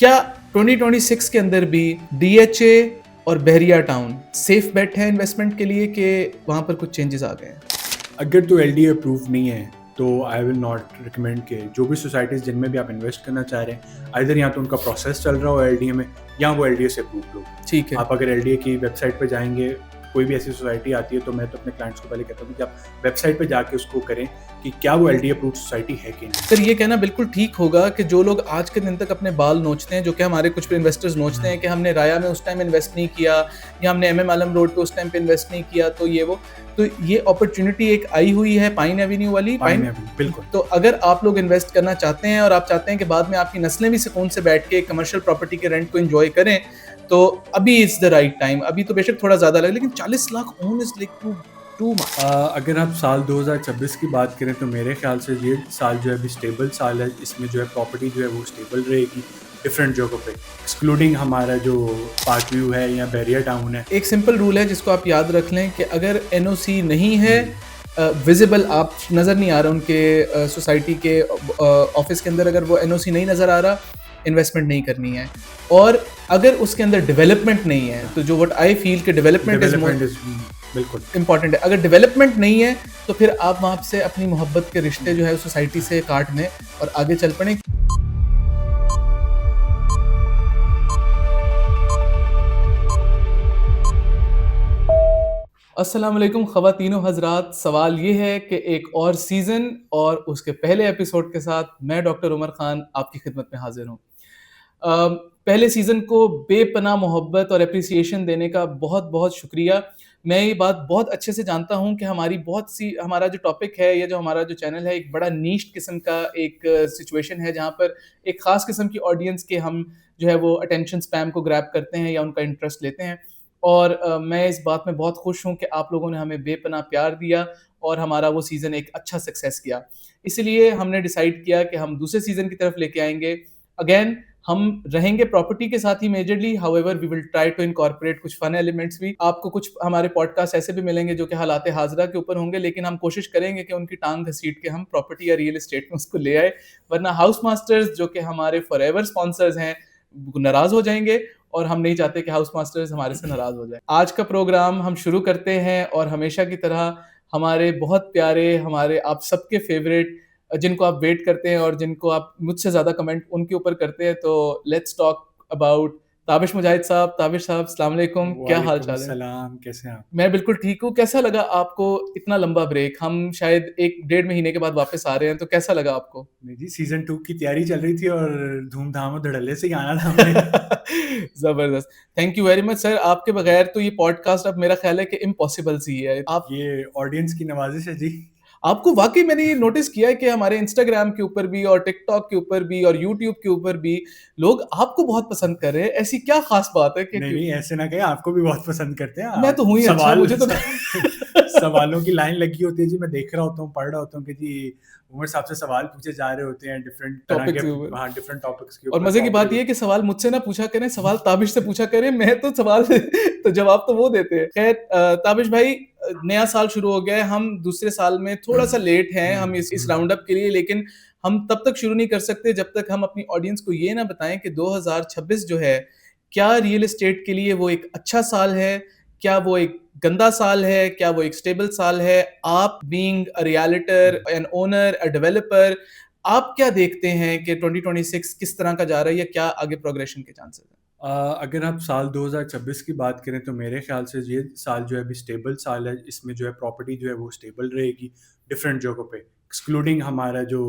क्या 2026 के अंदर भी डीएचए और बहरिया टाउन सेफ बेट है इन्वेस्टमेंट के लिए कि वहाँ पर कुछ चेंजेस आ गए हैं? अगर तो एल डी अप्रूव नहीं है तो आई विल नॉट रिकमेंड के जो भी सोसाइटीज़ जिनमें भी आप इन्वेस्ट करना चाह रहे हैं आइदर यहाँ तो उनका प्रोसेस चल रहा हो एल डी ए में या वो एल डी ए से अप्रूव हो। ठीक है। आप अगर एल डी ए की वेबसाइट पर जाएंगे, कोई भी ऐसी सोसाइटी आती है तो मैं तो अपने क्लाइंट्स को पहले कहता हूँ कि आप वेबसाइट पर जाके उसको करें कि क्या वो एल डी अप्रूव सोसाइटी है कि नहीं। सर ये कहना बिल्कुल ठीक होगा कि जो लोग आज के दिन तक अपने बाल नोचते हैं, जो कि हमारे कुछ इन्वेस्टर्स नोचते हैं कि हमने राया में उस टाइम इन्वेस्ट नहीं किया या हमने एमएम आलम रोड पे उस टाइम पे इन्वेस्ट नहीं किया, तो ये अपॉर्चुनिटी एक आई हुई है पाइन एवेन्यू वाली। बिल्कुल। तो अगर आप लोग इन्वेस्ट करना चाहते हैं और आप चाहते हैं कि बाद में आपकी नस्लें भी सुकून से बैठ के कमर्शियल प्रॉपर्टी के रेंट को एंजॉय करें, तो अभी इज द राइट टाइम। अभी तो बेशक थोड़ा ज्यादा लगे, लेकिन 40 lakh own is like too much. अगर आप साल 2026 की बात करें तो मेरे ख्याल से ये साल जो है अभी स्टेबल साल है। इसमें जो है प्रॉपर्टी जो है वो स्टेबल रहेगी डिफरेंट जगहों पे, एक्सक्लूडिंग हमारा जो पार्क व्यू है या बैरिया टाउन है। एक सिंपल रूल है जिसको आप याद रख लें कि अगर एनओसी नहीं है, विजिबल आप नज़र नहीं आ रहा उनके सोसाइटी के ऑफिस के अंदर, अगर वो एनओसी नहीं नज़र आ रहा, इन्वेस्टमेंट नहीं करनी है। और अगर उसके अंदर डेवलपमेंट नहीं है तो जो व्हाट आई फील कि डेवलपमेंट इज बिल्कुल इंपॉर्टेंट है। अगर डेवलपमेंट नहीं है तो फिर आप वहाँ से अपनी मोहब्बत के रिश्ते जो है सोसाइटी से काट लें और आगे चल पड़ें। अस्सलाम वालेकुम ख़वातीनो हज़रात। सवाल ये है कि एक और सीज़न और उसके पहले एपिसोड के साथ मैं डॉक्टर उमर ख़ान आपकी खिदमत में हाज़िर हूँ। पहले सीज़न को बेपनाह मोहब्बत और एप्रिसिएशन देने का बहुत बहुत शुक्रिया। मैं ये बात बहुत अच्छे से जानता हूँ कि हमारा जो टॉपिक है या जो हमारा जो चैनल है, एक बड़ा नीश किस्म का एक सिचुएशन है जहाँ पर एक ख़ास किस्म की ऑडियंस के हम जो है वो अटेंशन स्पैम को ग्रैब करते हैं या उनका इंटरेस्ट लेते हैं। और मैं इस बात में बहुत खुश हूँ कि आप लोगों ने हमें बेपनाह प्यार दिया और हमारा वो सीज़न एक अच्छा सक्सेस किया। इसलिए हमने डिसाइड किया कि हम दूसरे सीज़न की तरफ लेके आएँगे। अगेन हम रहेंगे प्रॉपर्टी के साथ ही majorly, however we will try to incorporate कुछ फन एलिमेंट्स भी। आपको कुछ हमारे पॉडकास्ट ऐसे भी मिलेंगे जो कि हालात हाज़िरा के ऊपर होंगे, लेकिन हम कोशिश करेंगे कि उनकी टांग घसीट के हम प्रॉपर्टी या रियल एस्टेट में उसको ले आए। वरना हाउस मास्टर्स जो कि हमारे फॉरएवर स्पॉन्सर्स हैं, नाराज़ हो जाएंगे और हम नहीं चाहते कि हाउस मास्टर्स हमारे से नाराज़ हो जाए। आज का प्रोग्राम हम शुरू करते हैं और हमेशा की तरह हमारे बहुत प्यारे, हमारे आप सबके फेवरेट, जिनको आप वेट करते हैं और जिनको आप मुझसे ज़्यादा कमेंट उनके ऊपर करते हैं, तो लेट्स टॉक अबाउट ताबिश मुजाहिद साहब। ताबिश साहब, अस्सलाम वालेकुम, क्या हाल चाल है? सलाम, कैसे हैं आप? मैं बिल्कुल ठीक हूँ। कैसा लगा आपको इतना लंबा ब्रेक? हम शायद 1 डेढ़ महीने के बाद वापस आ रहे हैं, तो कैसा लगा आपको? नहीं जी, सीजन 2 की तैयारी चल रही थी और धूमधाम और धड़ल्ले से ही आना था हमने। जबरदस्त। Thank you very much sir. आपके बगैर तो ये पॉडकास्ट अब मेरा ख्याल है कि इम्पॉसिबल सी है। ये ऑडियंस की नवाजिश है जी। आपको वाकई मैंने ये नोटिस किया है कि हमारे इंस्टाग्राम के ऊपर भी और टिकटॉक के ऊपर भी और यूट्यूब के ऊपर भी लोग आपको बहुत पसंद कर रहे हैं। ऐसी क्या खास बात है कि नहीं, ऐसे ना कहें, आपको भी बहुत पसंद करते हैं। मैं तो हूँ ही अच्छा, मुझे तो सवालों की लाइन लगी होती है जी, मैं देख रहा होता हूँ, पढ़ रहा होता हूँ कि जी उमर साहब से सवाल पूछे जा रहे होते हैं डिफरेंट तरह के, डिफरेंट टॉपिक्स के ऊपर। और मजे की बात ये है कि सवाल मुझसे ना पूछा करें, सवाल ताबिश से पूछा करें। मैं तो सवाल तो जवाब तो वो देते हैं। खैर ताबिश भाई, नया साल शुरू हो गया है, हम दूसरे साल में थोड़ा सा लेट हैं हम इस राउंड अप के लिए, लेकिन हम तब तक शुरू नहीं कर सकते जब तक हम अपनी ऑडियंस को ये ना बताएं कि 2026 जो है, क्या रियल एस्टेट के लिए वो एक अच्छा साल है, क्या वो एक गंदा साल है, क्या वो एक स्टेबल साल है? आप being a realtor, an owner, a developer, आप क्या देखते हैं कि 2026 किस तरह का जा रहा है या क्या आगे प्रोग्रेशन के चांसेस हैं? अगर आप साल 2026 की बात करें तो मेरे ख्याल से ये साल जो है अभी स्टेबल साल है। इसमें जो है प्रॉपर्टी जो है वो स्टेबल रहेगी डिफरेंट जगहों पे, एक्सक्लूडिंग हमारा जो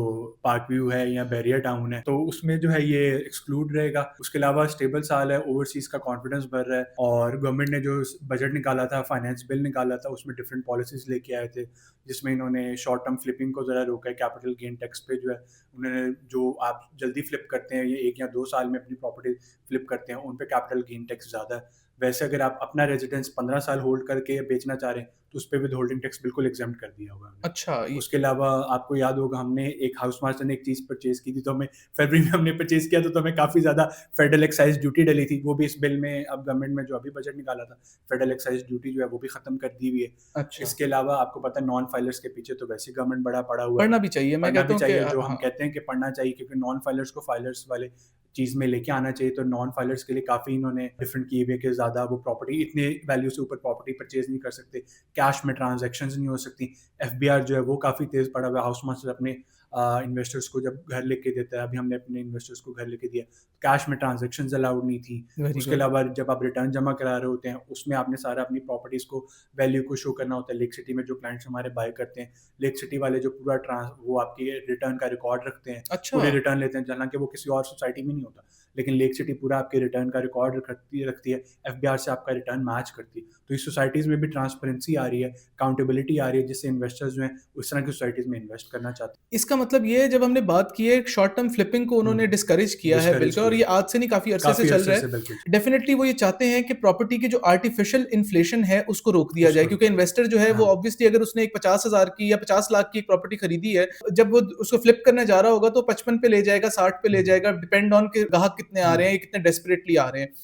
पार्क व्यू है या बैरिया टाउन है तो उसमें जो है ये एक्सक्लूड रहेगा। उसके अलावा स्टेबल साल है, ओवरसीज का कॉन्फिडेंस बढ़ रहा है और गवर्नमेंट ने जो बजट निकाला था, फाइनेंस बिल निकाला था, उसमें डिफरेंट पॉलिसीज लेके आए थे जिसमें इन्होंने शॉर्ट टर्म फ्लिपिंग को ज़रा रोका है। कैपिटल गेन टैक्स पे जो है उन्होंने, जो आप जल्दी फ्लिप करते हैं, ये 1 या 2 साल में अपनी प्रॉपर्टी फ्लिप करते हैं, उन पे कैपिटल गेन टैक्स ज़्यादा है। वैसे अगर आप अपना रेजिडेंस 15 साल होल्ड करके बेचना चाह रहे हैं तो उस पे भी होल्डिंग टैक्स बिल्कुल एग्जम्प्ट कर दिया हुआ है हमने। अच्छा, उसके अलावा आपको याद होगा, हमने एक हाउस मास्टर ने एक चीज़ परचेज की थी तो हमें फरवरी में हमने परचेज किया तो हमें काफ़ी ज़्यादा फेडरल एक्साइज ड्यूटी डली थी। वो भी इस बिल में, अब गवर्नमेंट में जो अभी बजट निकाला था, फेडरल एक्साइज ड्यूटी जो है वो भी खत्म कर दी हुई है। अच्छा। इसके अलावा आपको पता है नॉन फाइलर्स के पीछे तो वैसे गवर्नमेंट बड़ा पड़ा हुआ है। पढ़ना भी चाहिए, मैं पढ़ना कहता भी हूँ चाहिए, कि जो हम हाँ। कहते हैं कि पढ़ना चाहिए, क्योंकि नॉन फाइलर्स को फाइलर्स वाले चीज़ में लेके आना चाहिए। तो नॉन फाइलर्स के लिए काफ़ी इन्होंने डिफरेंट किए हुए कि ज़्यादा वो प्रॉपर्टी इतने वैल्यू से ऊपर प्रॉपर्टी परचेज नहीं कर सकते, कैश में ट्रांजैक्शंस नहीं हो सकती। एफबीआर जो है वो काफ़ी तेज़ पड़ा हुआ है। हाउस मास्टर अपने इन्वेस्टर्स को जब घर लेके देता है, अभी हमने अपने इन्वेस्टर्स को घर लेके दिया, कैश में ट्रांजैक्शंस अलाउड नहीं थी। वेरी उसके गुड। अलावा जब आप रिटर्न जमा करा रहे होते हैं, उसमें आपने सारा अपनी प्रॉपर्टीज़ को वैल्यू को शो करना होता है। लेक सिटी में जो क्लाइंट्स हमारे बाय करते हैं, लेक सिटी वाले जो पूरा वो आपकी रिटर्न का रिकॉर्ड रखते हैं, अच्छा। पूरे रिटर्न लेते हैं, हालांकि वो किसी और सोसाइटी में नहीं होता, लेकिन लेक सिटी पूरा आपके रिटर्न का रिकॉर्ड रखती है, एफबीआर से आपका रिटर्न मैच करती है। तो इस सोसाइटीज़ में भी ट्रांसपेरेंसी आ रही है, अकाउंटेबिलिटी आ रही है, जिससे इन्वेस्टर्स जो हैं उस तरह की सोसाइटीज़ में इन्वेस्ट करना चाहते इसका मतलब ये है, जब हमने बात की है शॉर्ट टर्म फ्लिपिंग को हैं। उन्होंने डिस्करेज किया है डिस्करेज बिल्कुल, और किया ये आज से नहीं काफ़ी अरसे से काफ़ी चल अरसे रहा से, है। बिल्कुल डेफिनिटली वो ये चाहते हैं कि प्रॉपर्टी की जो आर्टिफिशियल इन्फ्लेशन है उसको रोक दिया जाए, उसको क्योंकि रुकते हैं। इन्वेस्टर जो है वो हाँ। ऑब्वियसली अगर उसने एक 50,000 की या 50 लाख की एक प्रॉपर्टी खरीदी है, जब वो उसको फ्लिप करने जा रहा होगा तो 55 पे ले जाएगा, 60 पे ले हम्म, जाएगा, डिपेंड ऑन कि ग्राहक कितने आ रहे हैं, हम्म, ये कितने डेस्परेटली आ रहे हैं।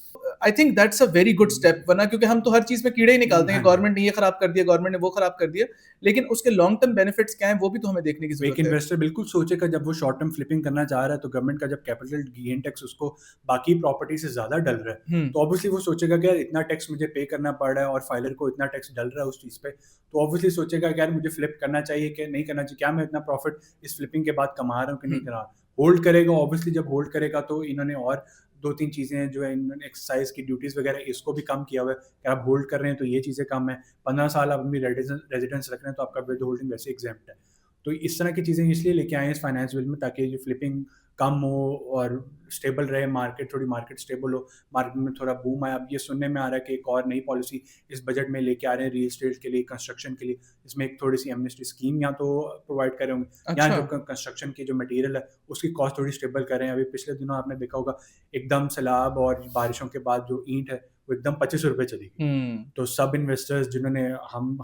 I think that's a very good step, वरना क्योंकि हम तो हर चीज में कीड़े ही निकालते हैं, हाँ जी। गवर्नमेंट ने ये खराब कर दिया, गवर्नमेंट ने वो खराब कर दिया, लेकिन उसके लॉन्ग टर्म बेनिफिट्स क्या हैं वो भी तो हमें देखने की एक जरूरत है। इन्वेस्टर बिल्कुल सोचेगा जब वो शॉर्ट टर्म फ्लिपिंग करना चाह रहा है, तो गवर्नमेंट का जब कैपिटल गेन टैक्स उसको बाकी प्रॉपर्टी से ज़्यादा डल रहा है, हम्म। तो ऑब्वियसली वो सोचेगा कि यार इतना टैक्स मुझे पे करना पड़ रहा है और फाइलर को इतना टैक्स डल रहा है उस चीज़ पे, तो ऑब्वियसली सोचेगा कि यार मुझे फ्लिप करना चाहिए कि नहीं करना चाहिए, क्या मैं इतना प्रॉफिट इस फ्लिपिंग के बाद कमा रहा हूँ कि नहीं हम्म। करा। होल्ड करेगा, ऑब्वियसली जब होल्ड करेगा तो इन्होंने और 2-3 चीज़ें जो है, इन्होंने एक्सरसाइज की ड्यूटीज़ वगैरह इसको भी कम किया हुआ है कि आप होल्ड कर रहे हैं तो ये चीज़ें कम है, 15 साल आप अपनी रेजिडेंस रख रहे हैं तो आपका विद होल्डिंग वैसे एग्जेम्प्ट है। तो इस तरह की चीज़ें इसलिए लेके आए हैं इस फाइनेंस बिल में, ताकि जो फ्लिपिंग कम हो और स्टेबल रहे, मार्केट थोड़ी मार्केट स्टेबल हो, मार्केट में थोड़ा बूम आए। अब ये सुनने में आ रहा है कि एक और नई पॉलिसी इस बजट में लेके आ रहे हैं रियल एस्टेट के लिए, कंस्ट्रक्शन के लिए, इसमें एक थोड़ी सी एमनेस्टी स्कीम या तो प्रोवाइड कर रहे होंगे, या अच्छा। जो कंस्ट्रक्शन की जो मटेरियल है उसकी कॉस्ट थोड़ी स्टेबल कर रहे हैं। अभी पिछले दिनों आपने देखा होगा, एकदम सैलाब और बारिशों के बाद जो ईंट है वो एकदम 25 रुपये चली गई। हम्म। तो सब इन्वेस्टर्स जिन्होंने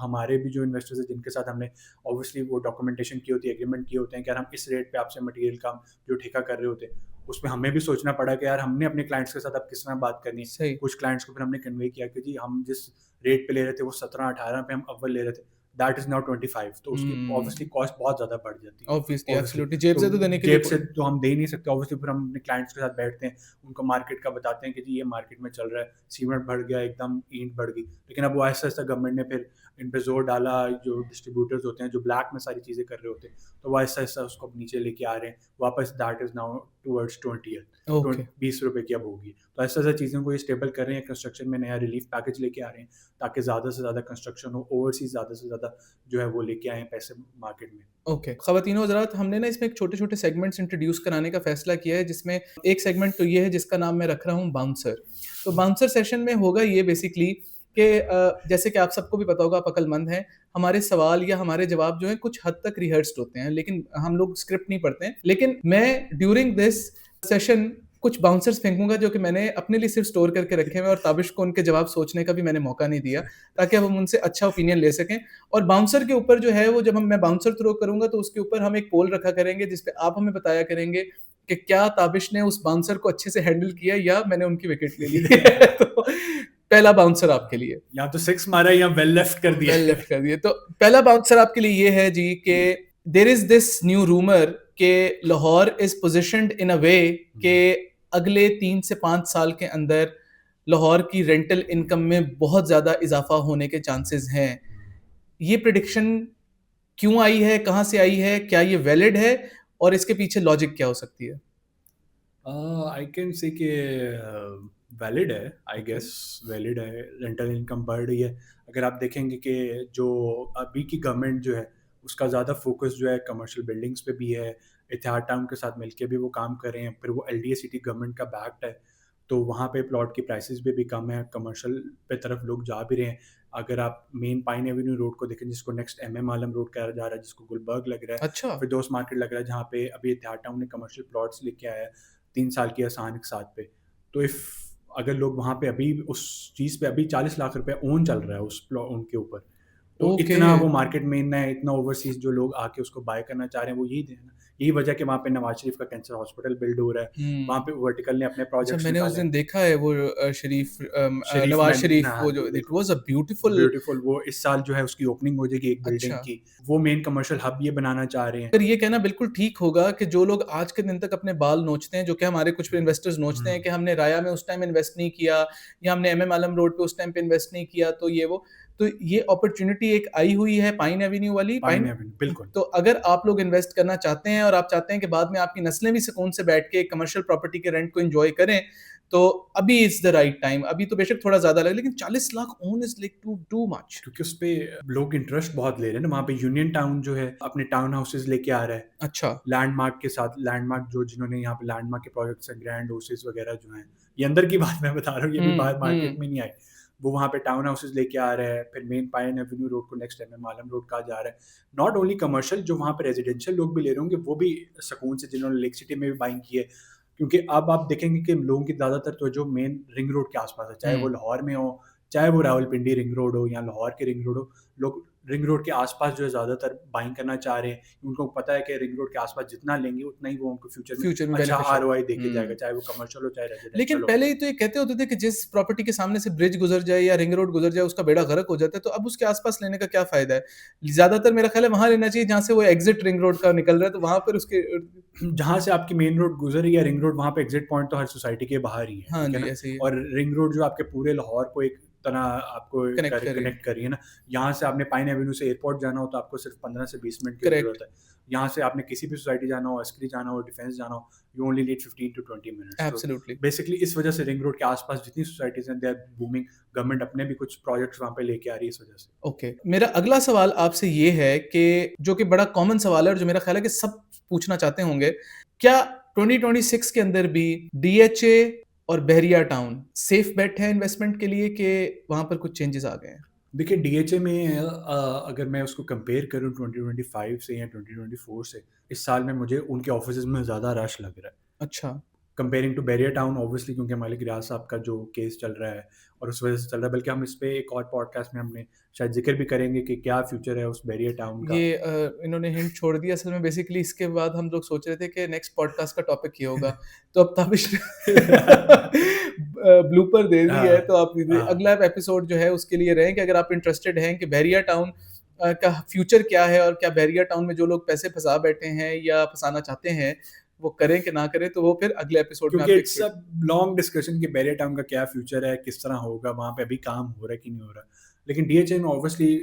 हमारे भी जो इन्वेस्टर्स हैं जिनके साथ हमने ऑब्वियसली वो डॉक्यूमेंटेशन की होती है, एग्रीमेंट किए होते हैं कि यार हम इस रेट पे आपसे मटेरियल का जो ठेका कर रहे होते हैं, उसमें हमें भी सोचना पड़ा कि यार हमने अपने क्लाइंट्स के साथ अब किस तरह बात करनी है। सही। कुछ क्लाइंट्स को फिर हमने कन्वे किया कि जी हम जिस रेट पे ले रहे थे वो 17-18 पे हम अव्वल ले रहे थे, दैट इज़ नाउ 25, तो उसकी हम्म। ऑब्वियसली कॉस्ट बहुत ज़्यादा बढ़ जाती है। ऑब्वियसली, ऑब्वियसली एब्सोल्युटली, जेब तो से तो देने के लिए जेब से तो हम दे ही नहीं सकते, ऑब्वियसली फिर हम अपने क्लाइंट्स के साथ बैठते हैं, उनको मार्केट का बताते हैं कि जी ये मार्केट में चल रहा है, सीमेंट बढ़ गया, एकदम ईंट बढ़ गई। लेकिन अब वो ऐसा-ऐसा गवर्नमेंट ने फिर इन पे ज़ोर डाला, जो डिस्ट्रीब्यूटर्स होते हैं, जो ब्लैक में सारी चीज़ें कर रहे होते हैं, तो वो ऐसा-ऐसा उसको नीचे लेके आ रहे हैं, वापस that is now towards 20th, okay. 20 रुपए की अब होगी। तो ऐसा-ऐसा चीज़ों को ये स्टेबल कर रहे हैं, कंस्ट्रक्शन में नया रिलीफ पैकेज लेके आ रहे हैं, ताकि ज़्यादा से ज़्यादा कंस्ट्रक्शन हो, ओवरसीज़ ज़्यादा से ज़्यादा जो है वो लेके आएँ पैसे मार्केट में। ओके, ख़वातीन और हज़रात, हमने ना इसमें एक छोटे-छोटे सेगमेंट्स इंट्रोड्यूस कराने का फ़ैसला किया है, जिसमें एक सेगमेंट तो ये है जिसका नाम मैं रख रहा हूँ बाउंसर। तो बाउंसर सेशन में होगा ये बेसिकली कि जैसे कि आप सबको भी पता होगा, आप अक्लमंद हैं, हमारे सवाल या हमारे जवाब जो हैं कुछ हद तक रिहर्स्ड होते हैं, लेकिन हम लोग स्क्रिप्ट नहीं पढ़ते हैं। लेकिन मैं ड्यूरिंग दिस सेशन कुछ बाउंसर्स फेंकूँगा जो कि मैंने अपने लिए सिर्फ़ स्टोर करके रखे हुए हैं, और ताबिश को उनके जवाब सोचने का भी मैंने मौका नहीं दिया, ताकि अब हम उनसे अच्छा ओपिनियन ले सकें। और बाउंसर के ऊपर जो है वो जब मैं बाउंसर थ्रो करूँगा तो उसके ऊपर हम एक पोल रखा करेंगे, जिस पे आप हमें बताया करेंगे कि क्या ताबिश ने उस बाउंसर को अच्छे से हैंडल किया या मैंने उनकी विकेट ले ली है। तो पहला बाउंसर आपके लिए। या तो 6 मारा है या वेल लेफ्ट कर दिया वेल है। लेफ्ट कर दिए। तो पहला बाउंसर आपके लिए ये है जी कि there is this new rumour कि लाहौर इज़ पोज़ीशन्ड इन अ वे कि अगले 3 से 5 साल के अंदर लाहौर की रेंटल इनकम में बहुत ज़्यादा इज़ाफ़ा होने के चांसेस हैं। ये प्रेडिक्शन क्यों आई है? कहाँ से आई है? क्या ये वैलिड है? और इसके पीछे लॉजिक क्या हो सकती है? आई कैन से कि वैलिड है, आई ओके। गेस वैलिड है, रेंटल इनकम बढ़ रही है। अगर आप देखेंगे कि जो अभी की गवर्नमेंट जो है उसका ज़्यादा फोकस जो है कमर्शियल बिल्डिंग्स पे भी है, इतिहाद टाउन के साथ मिलके भी वो काम कर रहे हैं, फिर वो एलडीए सिटी गवर्नमेंट का बैक्ड है, तो वहाँ पे प्लॉट की प्राइसेस भी कम है, कमर्शियल पे तरफ लोग जा भी रहे हैं। अगर आप मेन पाइन एवेन्यू रोड को देखें, जिसको नेक्स्ट एमएम आलम रोड कहा जा रहा है, जिसको गुलबर्ग लग रहा है, अच्छा। फिर दोस्त मार्केट लग रहा है, जहाँ पे अभी इतिहाद टाउन ने कमर्शियल प्लॉट्स लेके आया है 3 साल की आसान के साथ पे। तो इफ़ अगर लोग वहाँ पे अभी उस चीज़ पे अभी 40 लाख रुपए ओन चल रहा है उस प्लॉट उनके ऊपर, तो ओके। इतना वो मार्केट में ना है, इतना ओवरसीज़ जो लोग आके उसको बाय करना चाह रहे हैं, वो यही है ना। यही वजह है कि वहाँ पे नवाज़ शरीफ का कैंसर हॉस्पिटल बिल्ड हो रहा है, वहाँ हुँ। पे वर्टिकल ने अपने अच्छा, प्रोजेक्ट्स मैंने उस निकाले हैं। दिन देखा है वो शरीफ नवाज़ मैन शरीफ, हाँ वो जी, जो इट बिल्कुल। Was a beautiful. ब्यूटीफुल वो इस साल जो है उसकी ओपनिंग हो जाएगी एक बिल्डिंग अच्छा। की। वो मेन कमर्शियल हब ये बनाना चाह रहे हैं। अगर ये कहना बिल्कुल ठीक होगा कि जो लोग आज के दिन तक अपने बाल नोचते हैं, जो कि हमारे कुछ इन्वेस्टर्स नोचते हैं हुँ, कि हमने राया में उस टाइम इन्वेस्ट नहीं किया या हमने एमएम आलम रोड पे उस टाइम पे इन्वेस्ट नहीं किया, तो ये वो। तो ये अपॉर्च्युनिटी एक आई हुई है पाइन एवेन्यू वाली, पाइन पाइन। एवेन्यू बिल्कुल। तो अगर आप लोग इन्वेस्ट करना चाहते हैं और आप चाहते हैं कि बाद में आपकी नस्लें भी सुकून से बैठ के कमर्शियल प्रॉपर्टी के रेंट को एन्जॉय करें, तो अभी इज़ द राइट टाइम। अभी तो बेशक थोड़ा ज़्यादा लगे, लेकिन 40 lakh own is like too much. क्योंकि उसपे लोग इंटरेस्ट बहुत ले रहे हैं ना, वहाँ पे यूनियन टाउन जो है अपने टाउन हाउसेज़ लेके आ रहा है। अच्छा। लैंडमार्क के साथ लैंडमार्क जो जिन्होंने यहाँ पे लैंडमार्क के प्रोजेक्ट्स हैं, ग्रैंड ओसिस वगैरह जो हैं, ये अंदर की बात मैं बता रहा हूँ, ये भी हुँ, बाहर मार्केट हुँ। में नहीं आए। वो वहाँ पे टाउन हाउसेज़ लेके आ रहे हैं, फिर मेन पाइन एवेन्यू रोड को नेक्स्ट एमएम आलम रोड कहा जा रहा है। नॉट ओनली कमर्शियल, जो वहाँ पे रेजिडेंशियल लोग भी ले रहे होंगे, वो भी सुकून से जिन्होंने लेक सिटी में भी बाइंग की है। क्योंकि अब आप देखेंगे कि लोगों की ज़्यादातर तवज्जो मेन रिंग रोड के आस-पास है, चाहे वो हुँ। लाहौर में हो, चाहे वो रावलपिंडी रिंग रोड हो या लाहौर के रिंग रोड हो। लोग रिंग रोड के आस-पास जो है ज़्यादातर बाइंग करना चाह रहे हैं। उनको पता है कि रिंग रोड के आस-पास जितना लेंगे उतना ही वो उनको फ्यूचर में फ्यूचर में अच्छा बेनिफिशियल। आरओआई देके जाएगा, हुँ। चाहे वो कमर्शियल हो, चाहे लेकिन रेजिडेंशियल हो। पहले तो ये कहते होते थे कि जिस प्रॉपर्टी के सामने से ब्रिज गुज़र जाए या रिंग रोड गुज़र जाए, उसका बेड़ा गर्क हो जाता है, तो अब उसके आस-पास लेने का क्या फ़ायदा है? ज़्यादातर मेरा ख़्याल है वहाँ लेना चाहिए जहाँ से वो एग्ज़िट रिंग रोड का निकल रहा है, तो वहाँ पर उसके जहाँ से आपकी मेन रोड गुज़र रही है रिंग रोड, वहाँ पे एग्ज़िट पॉइंट तो हर सोसाइटी के बाहर ही है, हाँ ठीक है जी, ना? ऐसे ही है। और रिंग रोड जो आपके पूरे लाहौर को एक तरह आपको कनेक्ट करिए। कनेक्ट कर रही है ना। यहाँ से आपने पाइन एवेन्यू से एयरपोर्ट जाना हो तो आपको सिर्फ 15 से 20 मिनट की ज़रूरत करेक्ट। है। यहाँ से आपने किसी भी सोसाइटी जाना हो, अस्करी जाना हो, डिफेंस जाना हो, you only need 15 to 20 minutes. तो एब्सोल्युटली। बेसिकली इस वजह से रिंग रोड के आस-पास जितनी सोसाइटीज़ हैं, दे आर बूमिंग। गवर्नमेंट अपने भी कुछ प्रोजेक्ट्स वहाँ पे लेके आ रही है इस वजह से। ओके। मेरा अगला सवाल आपसे ये है कि जो कि बड़ा कॉमन सवाल है और जो मेरा ख़्याल है कि सब पूछना चाहते होंगे, क्या 2026 के अंदर भी डीएचए और बहरिया टाउन सेफ बेट है इन्वेस्टमेंट के लिए कि वहाँ पर कुछ चेंजेस आ गए हैं? देखिए डीएचए में अगर मैं उसको कंपेयर करूँ 2025 से या 2024 से, इस साल में मुझे उनके ऑफिसेज़ में ज़्यादा रश लग रहा है। अच्छा। Comparing to Bahria town obviously, क्योंकि मालिक रियाज साहब का जो केस चल रहा है और उस वजह से चल रहा है, बल्कि हम इस पे एक और पॉडकास्ट में हमने शायद ज़िक्र भी करेंगे कि क्या फ्यूचर है उस बैरियर टाउन का। ये इन्होंने हिंट छोड़ दिया असल में, बेसिकली इसके बाद हम लोग सोच रहे थे कि नेक्स्ट पॉडकास्ट का टॉपिक ये होगा। तो अब ताबिश ब्लूपर दे दी है, हाँ, तो आप हाँ। अगला एपिसोड जो है उसके लिए रहें कि अगर आप इंटरेस्टेड हैं कि बहरिया टाउन का फ्यूचर क्या है और क्या बहरिया टाउन में जो लोग पैसे फँसा बैठे हैं या फँसाना चाहते हैं, वो करें कि ना करें, तो वो फिर अगले एपिसोड में क्योंकि आप इट्स अ लॉन्ग डिस्कशन कि बैरियर टाउन का क्या फ्यूचर है, किस तरह होगा, वहाँ पे अभी काम हो रहा है कि नहीं हो रहा। लेकिन डीएचए में ऑब्वियसली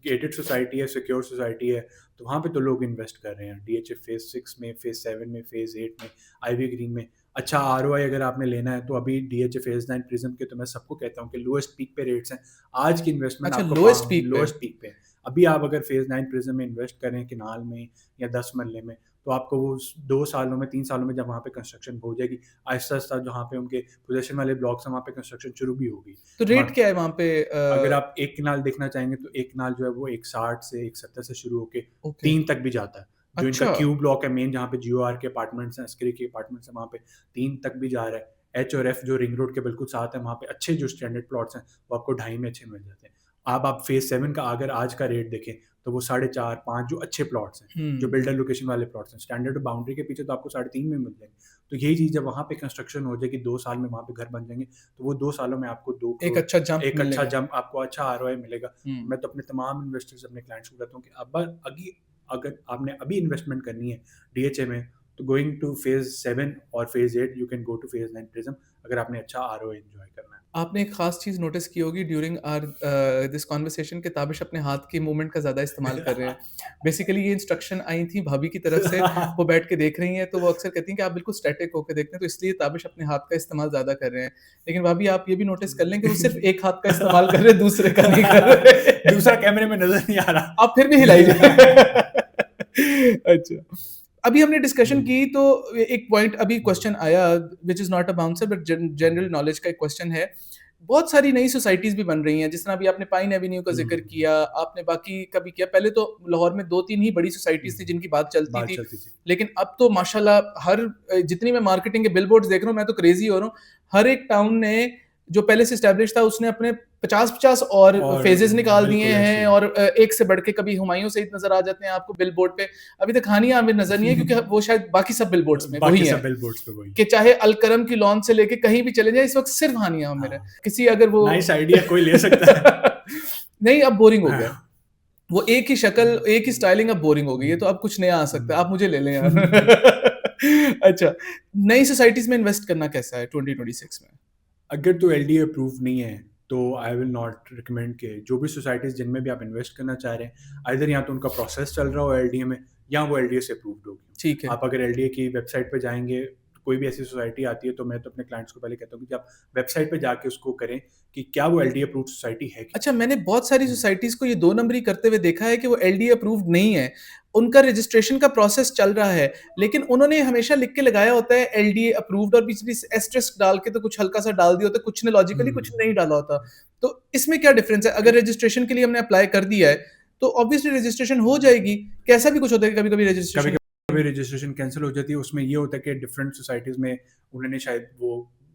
गेटेड सोसाइटी है, सिक्योर सोसाइटी है, तो वहाँ पे तो लोग इन्वेस्ट कर रहे हैं। डीएचए फेज़ 6 में, फेज़ 7 में, फेज़ 8 में, आईवी ग्रीन में अच्छा आरओआई अगर आपने लेना है, तो अभी डीएचए फेज़ 9 प्रिज़्म के तो मैं सबको कहता हूँ कि लोएस्ट पीक पे रेट्स हैं। आज की इन्वेस्टमेंट अच्छा, आपको लोएस्ट पीक पे। लोएस्ट पीक पे है। अभी आप अगर फेज़ 9 प्रिज़्म में इन्वेस्ट करें किनाल में या 10 मरले में, तो आपको वो 2 सालों में, 3 सालों में जब वहाँ पे कंस्ट्रक्शन हो जाएगी, आहिस्ता-आहिस्ता जहाँ पे उनके पोज़ेशन वाले ब्लॉक्स हैं, वहाँ पे कंस्ट्रक्शन शुरू भी होगी। तो म रेट क्या है वहाँ पे? अगर आप 1 कनाल देखना चाहेंगे, तो 1 कनाल जो है वो 160 से 170 से शुरू होके ओके। 3 तक भी जाता है। जो इनका अच्छा। क्यू ब्लॉक है मेन, जहाँ पे जियोआर के अपार्टमेंट्स हैं, अस्करी के अपार्टमेंट्स हैं, वहाँ पे 3 तक भी जा रहा है। एच और एफ जो रिंग रोड के बिल्कुल साथ है, वहाँ पे अच्छे जो स्टैंडर्ड प्लॉट्स हैं, वो आपको ढाई में अच्छे मिल जाते हैं। अब आप फेज़ 7 का अगर आज का रेट देखें, तो वो 4.5-5 जो अच्छे प्लॉट्स हैं, जो हुँ। बिल्डर लोकेशन वाले प्लॉट्स हैं, स्टैंडर्ड बाउंड्री के पीछे तो आपको 3.5 में मिल जाएंगे। तो यही चीज़ जब वहाँ पे कंस्ट्रक्शन हो जाएगी, 2 साल में वहाँ पे घर बन जाएंगे, तो वो 2 सालों में आपको 2 एक करोड़ अच्छा जंप एक अच्छा मिलेगा। जंप, आपको अच्छा आरओआई मिलेगा। हुँ। मैं तो अपने तमाम इन्वेस्टर्स, अपने क्लाइंट्स को कहता हूँ कि अब अगर आपने अभी इन्वेस्टमेंट करनी है डीएचए में, तो गोइंग टू फेज़ 7 और phase 8 you can go two phase 9 prism, अगर आपने अच्छा आरओआई एन्जॉय करना है। आपने एक ख़ास चीज़ नोटिस की होगी ड्यूरिंग आवर दिस कन्वर्सेशन कि ताबिश अपने हाथ की मूवमेंट का ज़्यादा इस्तेमाल कर रहे हैं। बेसिकली ये इंस्ट्रक्शन आई थी भाभी की तरफ से, वो बैठ के देख रही हैं, तो वो अक्सर कहती हैं कि आप बिल्कुल स्टैटिक होके देखते हैं, तो इसलिए ताबिश अपने हाथ का इस्तेमाल ज़्यादा कर रहे हैं। लेकिन भाभी आप ये भी नोटिस कर लें कि वो सिर्फ़ एक हाथ का इस्तेमाल कर रहे हैं, दूसरे का नहीं कर दूसरा रहे। कैमरे में नज़र नहीं आ रहा। आप फिर भी हिलाई अच्छा। अभी हमने डिस्कशन हुँ, की तो एक पॉइंट अभी क्वेश्चन आया which is not a bouncer but general knowledge का एक क्वेश्चन है। बहुत सारी नई सोसाइटीज़ भी बन रही हैं, जिस तरह अभी आपने पाइन एवेन्यू का ज़िक्र हुँ, किया, आपने बाकी का भी किया। पहले तो लाहौर में 2-3 ही बड़ी सोसाइटीज़ थी हुँ। जिनकी बात चलती बात थी। चलती थी। लेकिन अब तो माशाल्लाह हर जितनी मैं मार्केटिंग के बिलबोर्ड्स देख रहा हूँ, मैं तो क्रेज़ी हो रहा हूँ। हर एक टाउन ने जो पहले से एस्टैब्लिश था उसने अपने 50-50 और फेजेस निकाल दिए हैं, और एक से बढ़ के कभी हुमायूं सईद नजर आ जाते हैं आपको बिल बोर्ड पे। अभी तक हानिया आमिर नजर नहीं है, क्योंकि वो शायद बाकी सब बिल बोर्ड्स में वही है कि चाहे अलकरम की लॉन से लेके कहीं भी चले जाए, इस वक्त सिर्फ हानिया आमिर है। किसी अगर वो नाइस आइडिया कोई ले सकता है। नहीं, अब बोरिंग हो गया, वो एक ही शक्ल एक ही स्टाइलिंग अब बोरिंग हो गई है, तो अब कुछ नया आ सकता है, आप मुझे ले लें यार। अच्छा, नई सोसाइटीज में इन्वेस्ट करना कैसा है 2026 में? अगर तो एलडीए अप्रूव नहीं है तो आई विल नॉट रिकमेंड के जो भी सोसाइटीज जिनमें भी आप इन्वेस्ट करना चाह रहे हैं, आइदर या तो उनका प्रोसेस चल रहा हो एलडीए में, या वो एलडीए से अप्रूव्ड होगी। ठीक है। आप अगर एलडीए की वेबसाइट पे जाएंगे, कोई भी ऐसी सोसाइटी आती है, तो मैं तो अपने क्लाइंट्स को पहले कहता हूँ कि आप वेबसाइट पे जाके उसको करें कि क्या वो एलडीए अप्रूव्ड सोसाइटी है कि अच्छा, मैंने बहुत सारी सोसाइटीज को ये 2 नंबरी करते हुए देखा है कि वो एलडीए अप्रूव्ड नहीं है, उनका रजिस्ट्रेशन का प्रोसेस चल रहा है, लेकिन उन्होंने हमेशा लिख के लगाया होता है एलडीए अप्रूव्ड, और बीच बीच एस्टेरिस्क डाल के तो कुछ हल्का सा डाल दिया होता है, कुछ ने लॉजिकली कुछ नहीं डाला होता। तो इसमें क्या डिफरेंस है? अगर रजिस्ट्रेशन के लिए हमने अप्लाई कर दिया है तो ऑब्वियसली रजिस्ट्रेशन हो जाएगी। कैसा भी कुछ होता है, कभी कभी रजिस्ट्रेशन रजिस्ट्रेशन कैंसिल हो जाती है। उसमें ये होता है कि डिफरेंट सोसाइटीज में उन्होंने शायद वो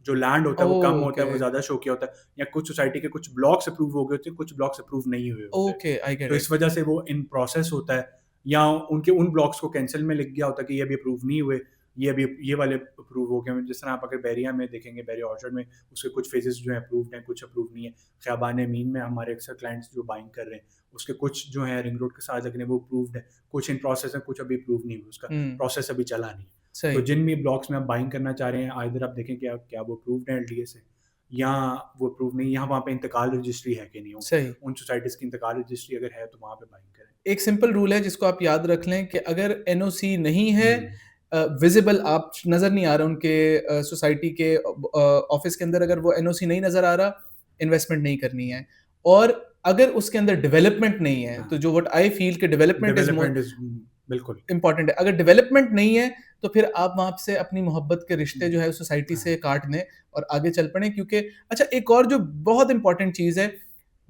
जो लैंड होता है वो कम होता है, वो ज्यादा शो किया होता है, या कुछ सोसाइटी के कुछ ब्लॉक्स अप्रूव हो गए होते हैं, कुछ ब्लॉक्स अप्रूव नहीं हुए होते। ओके, आई गेट तो इट। इस वजह से वो इन प्रोसेस होता है, या उनके उन ब्लॉक्स को कैंसिल में लिख गया होता है कि ये अभी अप्रूव नहीं हुए, ये अभी ये वाले अप्रूव हो गए। जिस तरह आप अगर बैरिया में देखेंगे, बैरिया ऑर्चर्ड में उसके कुछ फेजेस जो है अप्रूव्ड हैं, कुछ अप्रूव नहीं है। ख्याबान मीन में हमारे अक्सर क्लाइंट्स जो बाइंग कर रहे हैं, उसके कुछ जो है रिंग रोड के साथ लगने वो अप्रूव्ड है, कुछ इन प्रोसेस है, कुछ अभी अप्रूव नहीं हुआ, उसका प्रोसेस अभी चला नहीं। तो जिन भी ब्लॉक्स में आप बाइंग करना चाह रहे हैं, आइदर आप देखें कि क्या वो अप्रूव्ड है एलडीए से, या वो अप्रूव नहीं, यहाँ वहाँ पे इंतकाल रजिस्ट्री है कि नहीं हो। सही। उन सोसाइटीज की इंतकाल रजिस्ट्री अगर है तो वहाँ पे बाइंग करें। एक सिंपल रूल है जिसको आप याद रख लें कि अगर एनओसी नहीं है, विजिबल आप नजर नहीं आ रहा उनके सोसाइटी के ऑफिस के अंदर, अगर वो एनओसी नहीं नजर आ रहा, इन्वेस्टमेंट नहीं करनी है। और अगर उसके अंदर डेवलपमेंट नहीं है, तो जो व्हाट आई फील कि डेवलपमेंट इज बिल्कुल इंपॉर्टेंट है। अगर डेवलपमेंट नहीं है तो फिर आप वहां से अपनी मोहब्बत के रिश्ते जो है सोसाइटी से काट दें और आगे चल पड़े, क्योंकि अच्छा, एक और जो बहुत इंपॉर्टेंट चीज है,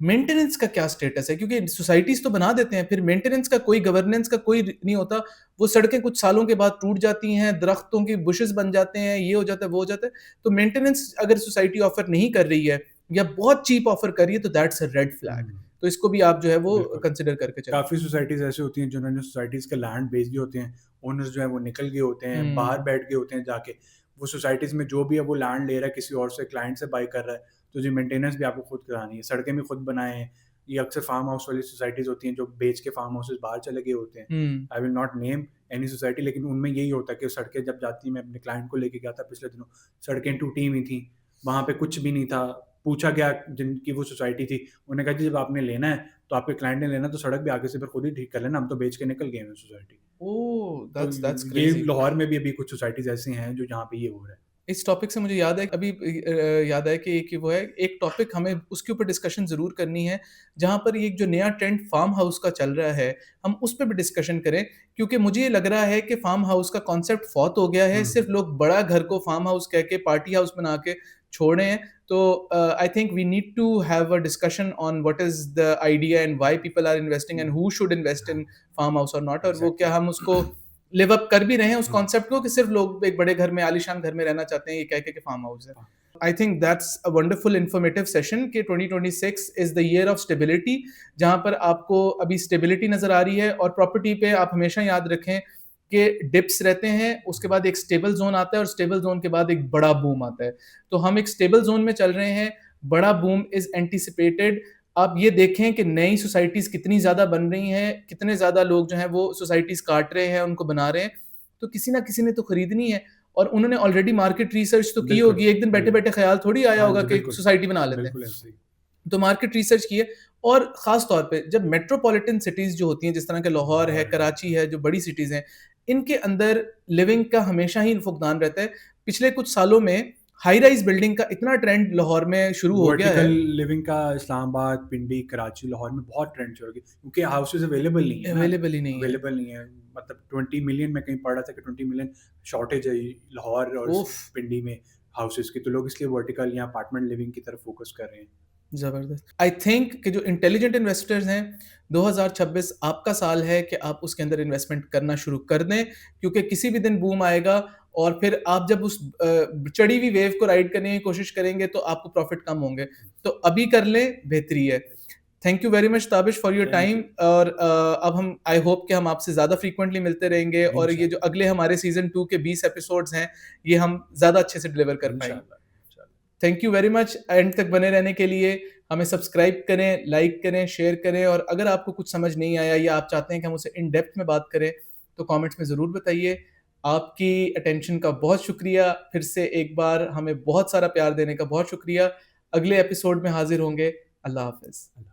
मेंटेनेंस का क्या स्टेटस है? क्योंकि सोसाइटीज तो बना देते हैं, फिर मेंटेनेंस का कोई, गवर्नेंस का कोई नहीं होता। वो सड़कें कुछ सालों के बाद टूट जाती हैं, दरख्तों की बुशेस बन जाते हैं, ये हो जाता है, वो हो जाता है। तो मेंटेनेंस अगर सोसाइटी ऑफर नहीं कर रही है या बहुत चीप ऑफर कर रही है, तो दैट्स अ रेड फ्लैग। तो इसको भी आप जो है वो कंसिडर करके चलें। काफी सोसाइटीज ऐसी होती हैं जिन्होंने सोसाइटीज के लैंड बेच दिए होते हैं, ओनर्स जो है वो निकल गए होते हैं, बाहर बैठ गए होते हैं जाके। वो सोसाइटीज में जो भी है वो लैंड ले रहा है किसी और से, क्लाइंट से बाई कर रहा है, तो जी मेंटेनेंस भी आपको खुद करानी है, सड़कें भी खुद बनाए हैं। ये अक्सर फार्म हाउस वाली सोसाइटीज होती हैं जो बेच के फार्म हाउसेज बाहर चले गए होते हैं। I will not name any society, लेकिन उनमें यही होता है कि सड़कें जब जाती हैं, मैं अपने क्लाइंट को लेके गया था पिछले दिनों, सड़कें टूटी हुई थी, वहाँ पे कुछ भी नहीं था। पूछा गया जिनकी वो सोसाइटी थी, उन्होंने कहा कि जब आपने लेना है तो आपके क्लाइंट ने लेना, तो सड़क भी आगे से फिर खुद ही ठीक कर लेना, हम तो बेच के निकल गए हैं सोसाइटी। ओह, दैट्स ये क्रेजी। लाहौर में भी अभी कुछ सोसाइटीज ऐसी हैं जो जहाँ पे ये हो रहा है। इस टॉपिक से मुझे याद है, अभी याद है कि वो है एक टॉपिक हमें उसके ऊपर डिस्कशन ज़रूर करनी है, जहाँ पर ये जो नया ट्रेंड फार्म हाउस का चल रहा है, हम उस पे भी डिस्कशन करें, क्योंकि मुझे ये लग रहा है कि फार्म हाउस का कॉन्सेप्ट फौत हो गया है। सिर्फ लोग बड़ा घर को फार्म हाउस कह के पार्टी हाउस बना के छोड़े हैं। तो I think we need to have a discussion on what is the idea and why people are investing and who should invest in farm house और नॉट, और वो क्या हम उसको लिव अप कर भी रहे हैं उस कॉन्सेप्ट को, कि सिर्फ लोग एक बड़े घर में, आलीशान घर में रहना चाहते हैं ये कह के कि फार्म हाउस है। I think that's a wonderful informative session कि 2026 is the year of stability, जहां पर आपको अभी स्टेबिलिटी नजर आ रही है। और प्रॉपर्टी पे आप हमेशा याद रखें कि डिप्स रहते हैं, उसके बाद एक स्टेबल जोन आता है, और स्टेबल जोन के बाद एक बड़ा बूम आता है। तो हम एक स्टेबल जोन में चल रहे हैं, बड़ा बूम इज एंटिसिपेटेड। आप ये देखें कि नई सोसाइटीज कितनी ज्यादा बन रही हैं, कितने ज्यादा लोग जो हैं वो सोसाइटीज काट रहे हैं, उनको बना रहे हैं। तो किसी ना किसी ने तो खरीदनी है, और उन्होंने ऑलरेडी मार्केट रिसर्च तो की होगी। एक दिन बैठे बैठे ख्याल थोड़ी आया होगा कि सोसाइटी बना लेते हैं, तो मार्केट रिसर्च की है। और खास तौर पे जब मेट्रोपॉलिटन सिटीज जो होती हैं, जिस तरह के लाहौर है, कराची है, जो बड़ी सिटीज हैं, इनके अंदर लिविंग का हमेशा ही फुकदान रहता है। पिछले कुछ सालों में हाई राइज बिल्डिंग का इतना ट्रेंड लाहौर में शुरू हो गया है। लिविंग का इस्लामाबाद, पिंडी, कराची, लाहौर में बहुत ट्रेंड शुरू हो गया, क्योंकि हाउसेज अवेलेबल नहीं है, अवेलेबल नहीं है। मतलब 20 मिलियन में कहीं पढ़ा था कि 20 मिलियन शॉर्टेज है लाहौर और पिंडी में हाउसेज की, तो लोग इसलिए वर्टिकल या अपार्टमेंट लिविंग की तरफ फोकस कर रहे हैं। जबरदस्त। आई थिंक कि जो इंटेलिजेंट इन्वेस्टर्स हैं, 2026 आपका साल है कि आप उसके अंदर इन्वेस्टमेंट करना शुरू कर दें, क्योंकि किसी भी दिन बूम आएगा और फिर आप जब उस चढ़ी हुई वेव को राइड करने की कोशिश करेंगे तो आपको प्रॉफिट कम होंगे। तो अभी कर लें, बेहतरी है। Thank you very much Tabish for your thank time. You. और अब हम आई होप कि हम आपसे ज़्यादा फ्रीक्वेंटली मिलते रहेंगे और ये जो इंशाल्लाह, अगले हमारे सीज़न 2 के 20 एपिसोड्स हैं, ये हम ज़्यादा अच्छे से डिलीवर कर पाएँगे। इंशाल्लाह, इंशाल्लाह। Thank you very much and तक बने रहने के लिए। हमें सब्सक्राइब करें, लाइक करें, शेयर करें और अगर आपको कुछ समझ नहीं आया या आप चाहते हैं कि हम उससे इन डेप्थ में बात करें, तो कमेंट्स में ज़रूर बताइए। आपकी अटेंशन का बहुत शुक्रिया। फिर से एक बार हमें बहुत सारा प्यार देने का बहुत शुक्रिया। अगले एपिसोड में हाज़िर होंगे। अल्लाह हाफ़िज़।